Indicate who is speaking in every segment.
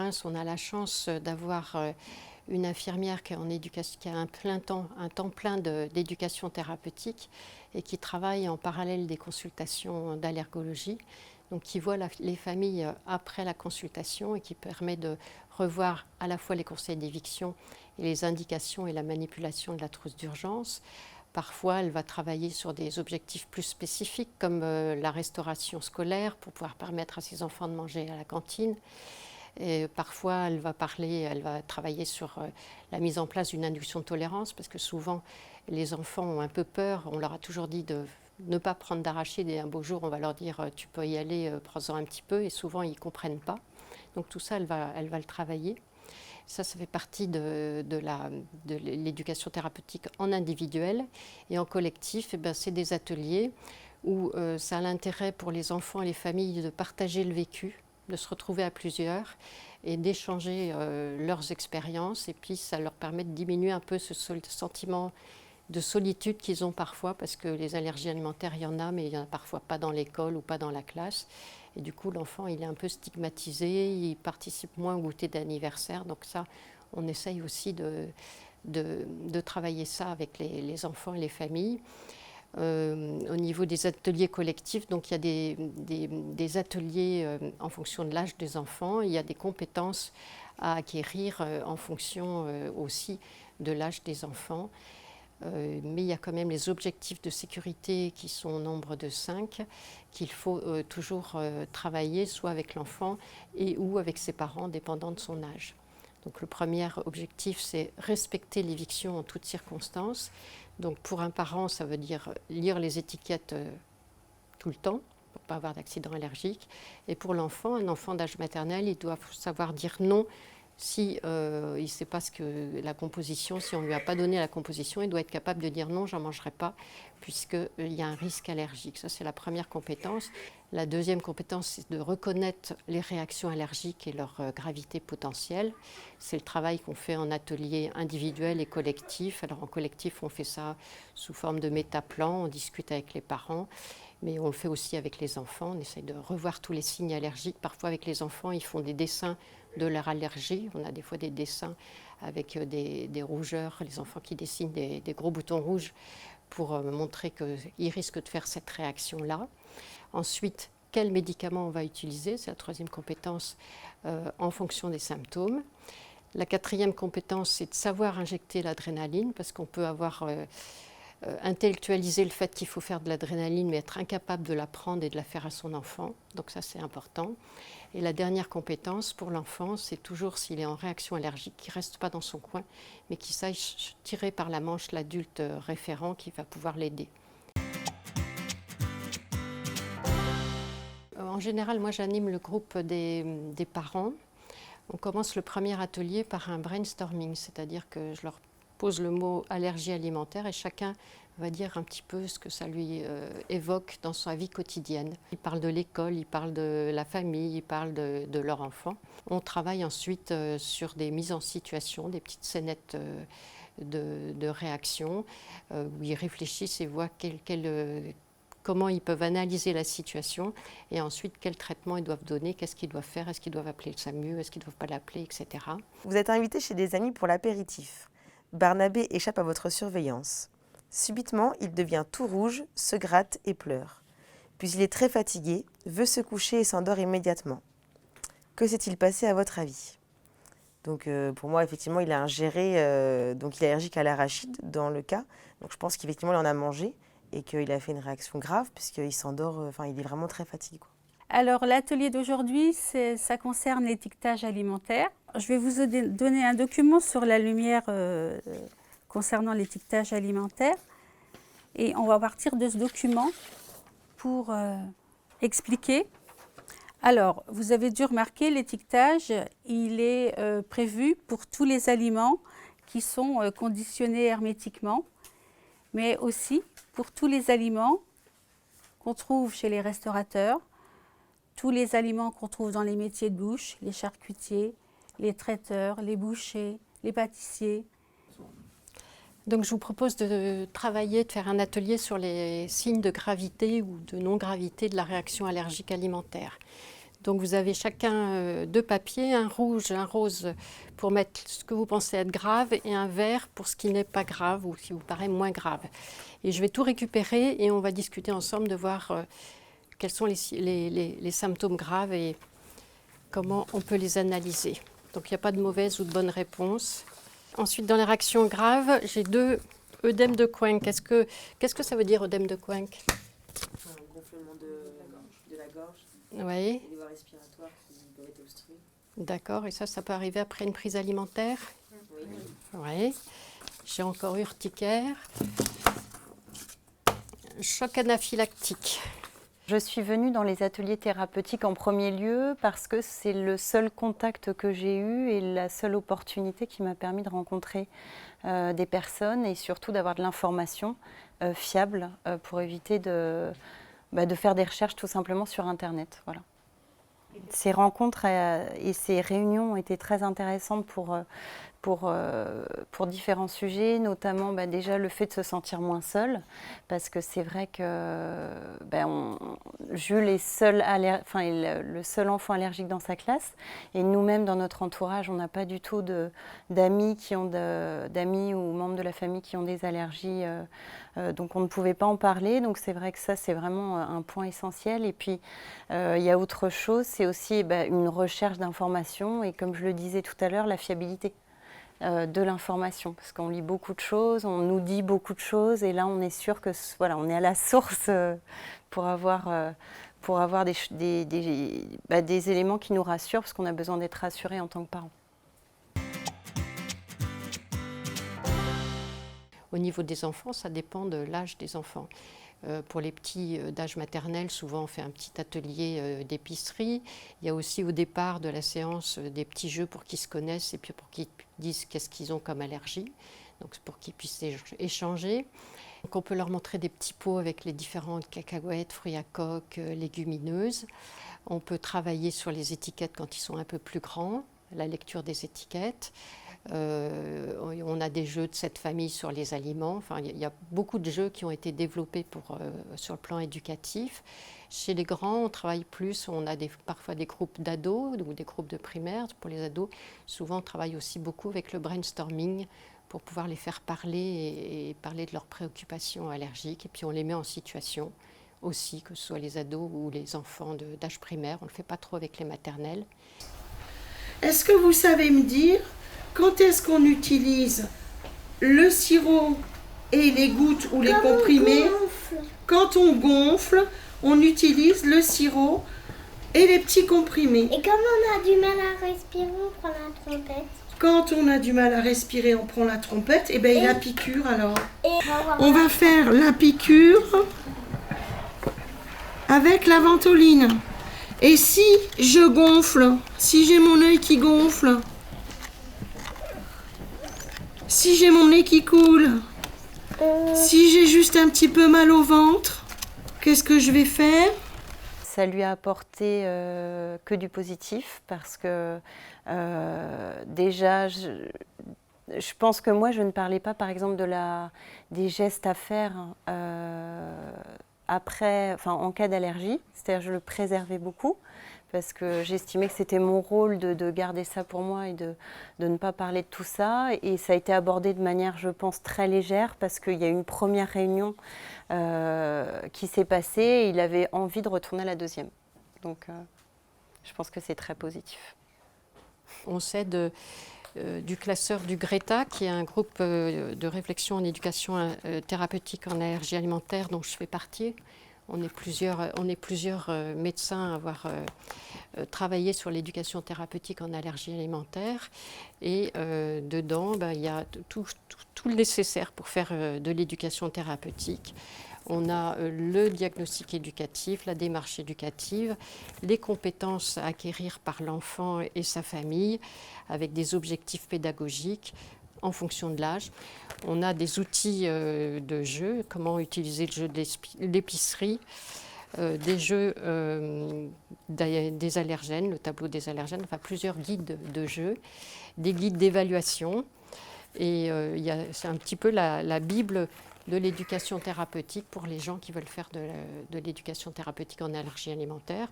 Speaker 1: Reims, on a la chance d'avoir une infirmière qui a un temps plein d'éducation thérapeutique et qui travaille en parallèle des consultations d'allergologie, donc qui voit les familles après la consultation et qui permet de revoir à la fois les conseils d'éviction et les indications et la manipulation de la trousse d'urgence. Parfois, elle va travailler sur des objectifs plus spécifiques comme la restauration scolaire pour pouvoir permettre à ses enfants de manger à la cantine. Et parfois, elle va travailler sur la mise en place d'une induction de tolérance parce que souvent, les enfants ont un peu peur. On leur a toujours dit de ne pas prendre d'arachide et un beau jour, on va leur dire tu peux y aller, prends-en un petit peu. Et souvent, ils ne comprennent pas. Donc tout ça, elle va le travailler. Ça fait partie de l'éducation thérapeutique en individuel. Et en collectif, c'est des ateliers où ça a l'intérêt pour les enfants et les familles de partager le vécu, de se retrouver à plusieurs et d'échanger leurs expériences. Et puis ça leur permet de diminuer un peu ce sentiment de solitude qu'ils ont parfois, parce que les allergies alimentaires, il y en a, mais il n'y en a parfois pas dans l'école ou pas dans la classe. Et du coup, l'enfant, il est un peu stigmatisé, il participe moins au goûter d'anniversaire. Donc ça, on essaye aussi de travailler ça avec les enfants et les familles. Au niveau des ateliers collectifs, donc il y a des ateliers en fonction de l'âge des enfants. Il y a des compétences à acquérir en fonction aussi de l'âge des enfants. Mais il y a quand même les objectifs de sécurité qui sont au nombre de 5, qu'il faut toujours travailler soit avec l'enfant et ou avec ses parents, dépendant de son âge. Donc le premier objectif, c'est respecter l'éviction en toutes circonstances. Donc pour un parent, ça veut dire lire les étiquettes tout le temps, pour ne pas avoir d'accident allergique. Et pour l'enfant, un enfant d'âge maternel, il doit savoir dire non. Si il ne sait pas la composition, si on ne lui a pas donné la composition, il doit être capable de dire non, j'en mangerai pas, puisqu'il y a un risque allergique. Ça, c'est la première compétence. La deuxième compétence, c'est de reconnaître les réactions allergiques et leur gravité potentielle. C'est le travail qu'on fait en atelier individuel et collectif. Alors en collectif, on fait ça sous forme de métaplan, on discute avec les parents, mais on le fait aussi avec les enfants. On essaie de revoir tous les signes allergiques. Parfois, avec les enfants, ils font des dessins de leur allergie. On a des fois des dessins avec des rougeurs, les enfants qui dessinent des gros boutons rouges pour montrer qu'ils risquent de faire cette réaction-là. Ensuite, quel médicament on va utiliser, c'est la troisième compétence, en fonction des symptômes. La quatrième compétence, c'est de savoir injecter l'adrénaline, parce qu'on peut avoir intellectualisé le fait qu'il faut faire de l'adrénaline, mais être incapable de la prendre et de la faire à son enfant. Donc ça, c'est important. Et la dernière compétence pour l'enfant, c'est toujours s'il est en réaction allergique, qu'il ne reste pas dans son coin, mais qu'il sache tirer par la manche l'adulte référent qui va pouvoir l'aider. En général, moi j'anime le groupe des parents. On commence le premier atelier par un brainstorming, c'est-à-dire que je leur pose le mot allergie alimentaire et chacun va dire un petit peu ce que ça lui évoque dans sa vie quotidienne. Ils parlent de l'école, ils parlent de la famille, ils parlent de leur enfant. On travaille ensuite sur des mises en situation, des petites scénettes de réaction où ils réfléchissent et voient comment ils peuvent analyser la situation et ensuite quel traitement ils doivent donner, qu'est-ce qu'ils doivent faire, est-ce qu'ils doivent appeler le SAMU, est-ce qu'ils ne doivent pas l'appeler, etc.
Speaker 2: Vous êtes invité chez des amis pour l'apéritif. Barnabé échappe à votre surveillance. Subitement, il devient tout rouge, se gratte et pleure. Puis il est très fatigué, veut se coucher et s'endort immédiatement. Que s'est-il passé à votre avis ? Donc pour moi, effectivement, il a ingéré, donc il est allergique à l'arachide dans le cas. Donc je pense qu'effectivement, il en a mangé et qu'il a fait une réaction grave puisqu'il s'endort, il est vraiment très fatigué, quoi.
Speaker 3: Alors l'atelier d'aujourd'hui, ça concerne l'étiquetage alimentaire. Je vais vous donner un document sur la lumière concernant l'étiquetage alimentaire. Et on va partir de ce document pour expliquer. Alors, vous avez dû remarquer, l'étiquetage, il est prévu pour tous les aliments qui sont conditionnés hermétiquement, mais aussi pour tous les aliments qu'on trouve chez les restaurateurs, tous les aliments qu'on trouve dans les métiers de bouche, les charcutiers, les traiteurs, les bouchers, les pâtissiers.
Speaker 1: Donc je vous propose de faire un atelier sur les signes de gravité ou de non-gravité de la réaction allergique alimentaire. Donc vous avez chacun 2 papiers, un rouge, un rose pour mettre ce que vous pensez être grave et un vert pour ce qui n'est pas grave ou qui vous paraît moins grave. Et je vais tout récupérer et on va discuter ensemble de voir quels sont les symptômes graves et comment on peut les analyser. Donc il n'y a pas de mauvaise ou de bonne réponse. Ensuite, dans les réactions graves, j'ai 2 œdèmes de Coink. Qu'est-ce que ça veut dire, œdème de Coink?
Speaker 2: Un gonflement de la gorge,
Speaker 1: Oui.
Speaker 2: des voies respiratoires qui peuvent être obstruées.
Speaker 1: D'accord, et ça peut arriver après une prise alimentaire?
Speaker 2: Oui.
Speaker 1: Oui. J'ai encore urticaire. Choc anaphylactique.
Speaker 4: Je suis venue dans les ateliers thérapeutiques en premier lieu parce que c'est le seul contact que j'ai eu et la seule opportunité qui m'a permis de rencontrer des personnes et surtout d'avoir de l'information fiable pour éviter de faire des recherches tout simplement sur Internet. Voilà. Ces rencontres et ces réunions ont été très intéressantes pour différents sujets, notamment déjà le fait de se sentir moins seul, parce que c'est vrai que Jules est le seul enfant allergique dans sa classe, et nous-mêmes dans notre entourage, on n'a pas du tout d'amis d'amis ou membres de la famille qui ont des allergies, donc on ne pouvait pas en parler, donc c'est vrai que ça c'est vraiment un point essentiel. Et puis il y a autre chose, c'est aussi une recherche d'informations, et comme je le disais tout à l'heure, la fiabilité de l'information, parce qu'on lit beaucoup de choses, on nous dit beaucoup de choses, et là on est sûr que on est à la source pour avoir des éléments qui nous rassurent, parce qu'on a besoin d'être rassurés en tant que parents.
Speaker 1: Au niveau des enfants, ça dépend de l'âge des enfants. Pour les petits d'âge maternel, souvent on fait un petit atelier d'épicerie. Il y a aussi au départ de la séance des petits jeux pour qu'ils se connaissent et puis pour qu'ils disent qu'est-ce qu'ils ont comme allergie, donc pour qu'ils puissent échanger. Donc on peut leur montrer des petits pots avec les différentes cacahuètes, fruits à coque, légumineuses. On peut travailler sur les étiquettes quand ils sont un peu plus grands, la lecture des étiquettes. On a des jeux de cette famille sur les aliments. Enfin, il y a beaucoup de jeux qui ont été développés sur le plan éducatif. Chez les grands, on travaille plus, on a parfois des groupes d'ados ou des groupes de primaires. Pour les ados, souvent on travaille aussi beaucoup avec le brainstorming pour pouvoir les faire parler et parler de leurs préoccupations allergiques. Et puis on les met en situation aussi, que ce soit les ados ou les enfants d'âge primaire. On ne le fait pas trop avec les maternelles.
Speaker 5: Est-ce que vous savez me dire quand est-ce qu'on utilise le sirop et les gouttes ou les comprimés? Quand on gonfle, on utilise le sirop et les petits comprimés.
Speaker 6: Et comme on a du mal à respirer, on prend la trompette.
Speaker 5: Quand on a du mal à respirer, on prend la trompette. Et bien, la piqûre alors. On va faire la piqûre avec la ventoline. Et si je gonfle, si j'ai mon œil qui gonfle, si j'ai mon nez qui coule, si j'ai juste un petit peu mal au ventre, qu'est-ce que je vais faire?
Speaker 4: Ça lui a apporté que du positif, parce que déjà, je pense que moi, je ne parlais pas, par exemple, des gestes à faire en cas d'allergie. C'est-à-dire, je le préservais beaucoup, parce que j'estimais que c'était mon rôle de garder ça pour moi et de ne pas parler de tout ça. Et ça a été abordé de manière, je pense, très légère, parce qu'il y a eu une première réunion qui s'est passée et il avait envie de retourner à la deuxième. Donc, je pense que c'est très positif.
Speaker 1: On s'aide du classeur du GRETA, qui est un groupe de réflexion en éducation thérapeutique en allergie alimentaire dont je fais partie. On est plusieurs médecins à avoir travaillé sur l'éducation thérapeutique en allergie alimentaire. Et dedans, il y a tout le nécessaire pour faire de l'éducation thérapeutique. On a le diagnostic éducatif, la démarche éducative, les compétences à acquérir par l'enfant et sa famille, avec des objectifs pédagogiques en fonction de l'âge. On a des outils de jeu, comment utiliser le jeu de l'épicerie, des jeux des allergènes, le tableau des allergènes, enfin plusieurs guides de jeu, des guides d'évaluation, Et c'est un petit peu la Bible de l'éducation thérapeutique pour les gens qui veulent faire de l'éducation thérapeutique en allergie alimentaire.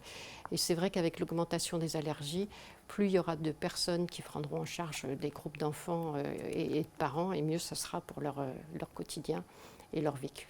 Speaker 1: Et c'est vrai qu'avec l'augmentation des allergies, plus il y aura de personnes qui prendront en charge des groupes d'enfants et de parents, et mieux ce sera pour leur quotidien et leur vécu.